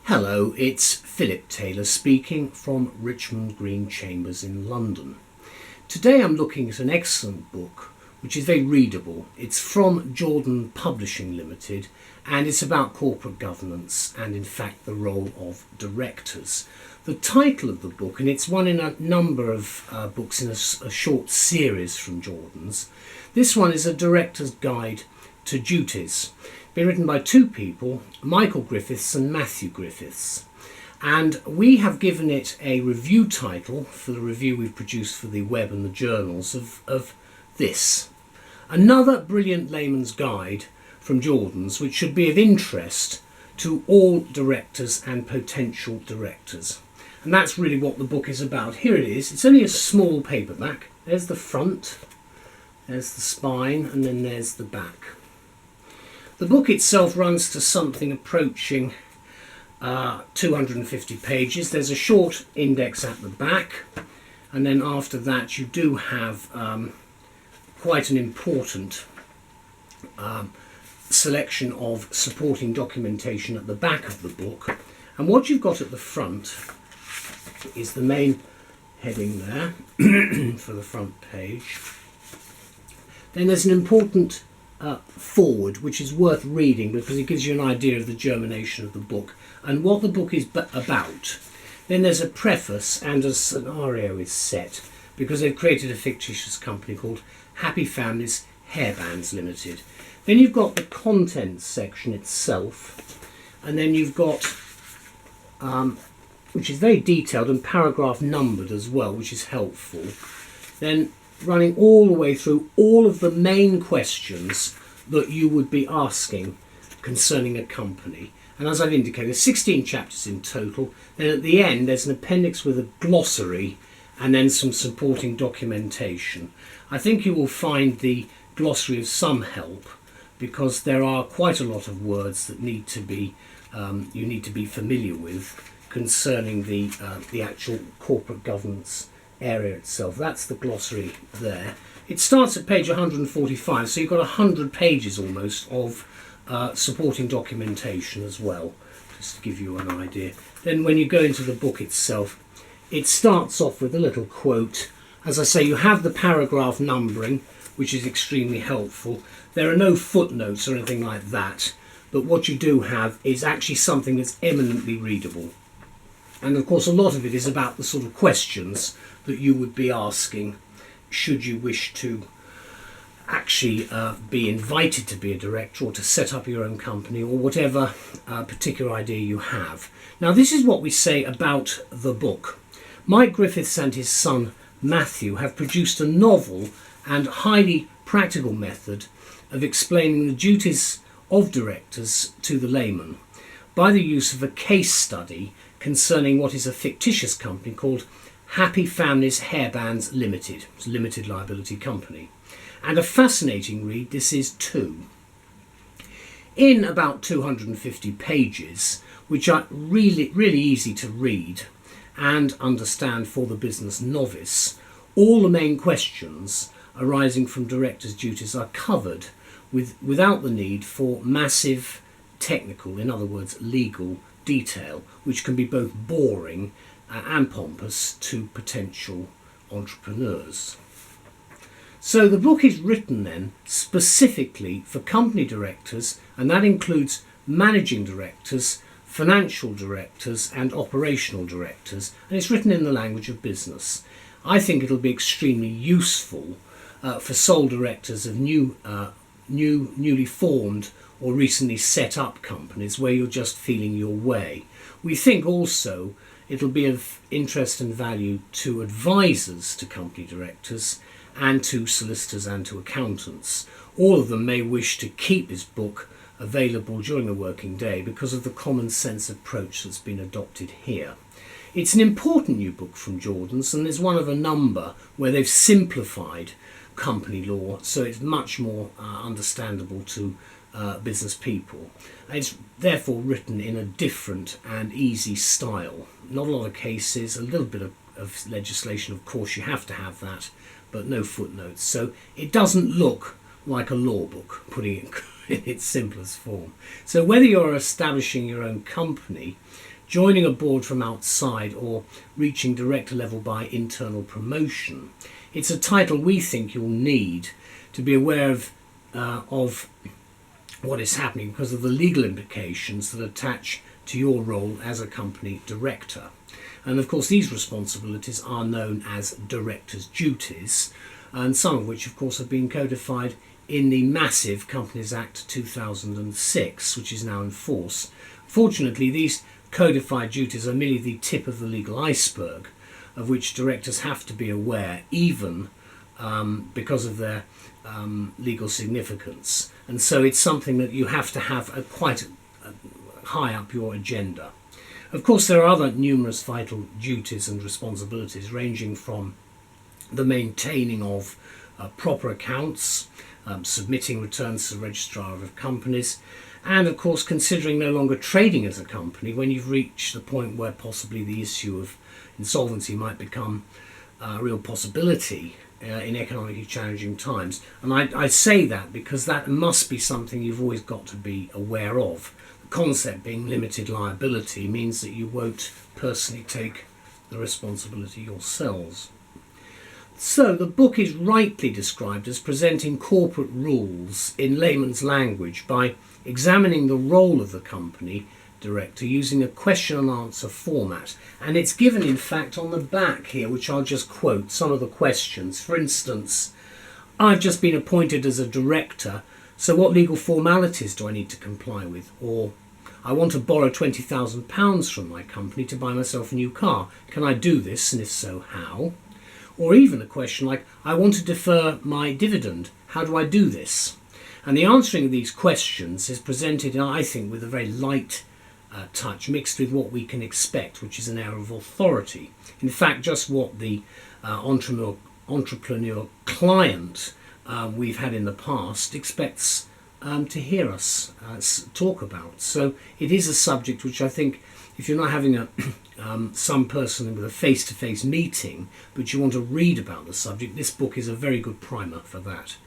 Hello, it's Philip Taylor speaking from Richmond Green Chambers in London. Today I'm looking at an excellent book which is very readable. It's from Jordan Publishing Limited and it's about corporate governance and in fact the role of directors. The title of the book, and it's one in a number of books in a short series from Jordan's, this one is a director's guide to duties. Been written by two people, Michael Griffiths and Matthew Griffiths, and we have given it a review title for the review we've produced for the web and the journals of this. Another brilliant layman's guide from Jordan's which should be of interest to all directors and potential directors. And that's really what the book is about. Here it is. It's only a small paperback. There's the front, there's the spine, and then there's the back. The book itself runs to something approaching 250 pages. There's a short index at the back, and then after that you do have quite an important selection of supporting documentation at the back of the book. And what you've got at the front is the main heading there for the front page. Then there's an important forward which is worth reading because it gives you an idea of the germination of the book and what the book is about. Then there's a preface and a scenario is set because they've created a fictitious company called Happy Families Hairbands Limited. Then you've got the contents section itself, and then you've got which is very detailed and paragraph numbered as well, which is helpful. Then running all the way through all of the main questions that you would be asking concerning a company. And as I've indicated, 16 chapters in total. Then at the end there's an appendix with a glossary and then some supporting documentation. I think you will find the glossary of some help because there are quite a lot of words that need to be you need to be familiar with concerning the actual corporate governance area itself. That's the glossary there. It starts at page 145, so you've got 100 pages almost of supporting documentation as well, just to give you an idea. Then when you go into the book itself, it starts off with a little quote. As I say, you have the paragraph numbering, which is extremely helpful. There are no footnotes or anything like that, but what you do have is actually something that's eminently readable. And of course a lot of it is about the sort of questions that you would be asking should you wish to actually be invited to be a director or to set up your own company or whatever particular idea you have. Now this is what we say about the book. Mike Griffiths and his son Matthew have produced a novel and highly practical method of explaining the duties of directors to the layman by the use of a case study concerning what is a fictitious company called Happy Families Hairbands Limited. It's a limited liability company. And a fascinating read this is too. In about 250 pages, which are really easy to read and understand for the business novice, all the main questions arising from directors' duties are covered without the need for massive technical, in other words legal, detail, which can be both boring and pompous to potential entrepreneurs. So the book is written then specifically for company directors, and that includes managing directors, financial directors and operational directors, and it's written in the language of business. I think it'll be extremely useful for sole directors of newly formed or recently set up companies where you're just feeling your way. We think also it'll be of interest and value to advisors to company directors and to solicitors and to accountants. All of them may wish to keep this book available during the working day because of the common sense approach that's been adopted here. It's an important new book from Jordan's and is one of a number where they've simplified company law so it's much more understandable to business people. It's therefore written in a different and easy style. Not a lot of cases, a little bit of legislation, of course you have to have that, but no footnotes. So it doesn't look like a law book, putting it in its simplest form. So whether you're establishing your own company, joining a board from outside, or reaching director level by internal promotion. It's a title we think you'll need to be aware of what is happening because of the legal implications that attach to your role as a company director. And of course these responsibilities are known as director's duties, and some of which of course have been codified in the massive Companies Act 2006, which is now in force. Fortunately, these codified duties are merely the tip of the legal iceberg, of which directors have to be aware, even because of their legal significance. And so it's something that you have to have quite high up your agenda. Of course, there are other numerous vital duties and responsibilities, ranging from the maintaining of proper accounts, submitting returns to the registrar of companies, and of course considering no longer trading as a company when you've reached the point where possibly the issue of insolvency might become a real possibility in economically challenging times. And I say that because that must be something you've always got to be aware of. The concept being limited liability means that you won't personally take the responsibility yourselves. So the book is rightly described as presenting corporate rules in layman's language by examining the role of the company director using a question and answer format. And it's given in fact on the back here, which I'll just quote some of the questions. For instance, I've just been appointed as a director, so what legal formalities do I need to comply with? Or, I want to borrow £20,000 from my company to buy myself a new car. Can I do this, and if so, how? Or even a question like, I want to defer my dividend. How do I do this? And the answering of these questions is presented, I think, with a very light touch, mixed with what we can expect, which is an air of authority. In fact, just what the entrepreneur client we've had in the past expects to hear us talk about. So it is a subject which I think, if you're not having some person with a face-to-face meeting, but you want to read about the subject, this book is a very good primer for that.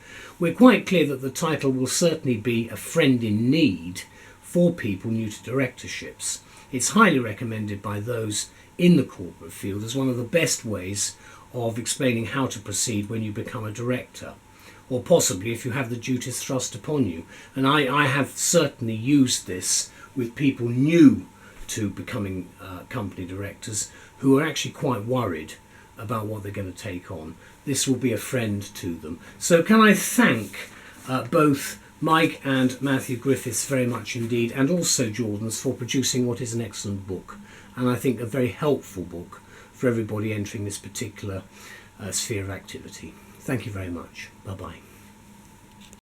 We're quite clear that the title will certainly be a friend in need for people new to directorships. It's highly recommended by those in the corporate field as one of the best ways of explaining how to proceed when you become a director, or possibly if you have the duties thrust upon you. And I have certainly used this with people new to becoming company directors who are actually quite worried about what they're going to take on. This will be a friend to them. So can I thank both Mike and Matthew Griffiths very much indeed, and also Jordan's, for producing what is an excellent book, and I think a very helpful book for everybody entering this particular sphere of activity. Thank you very much. Bye-bye.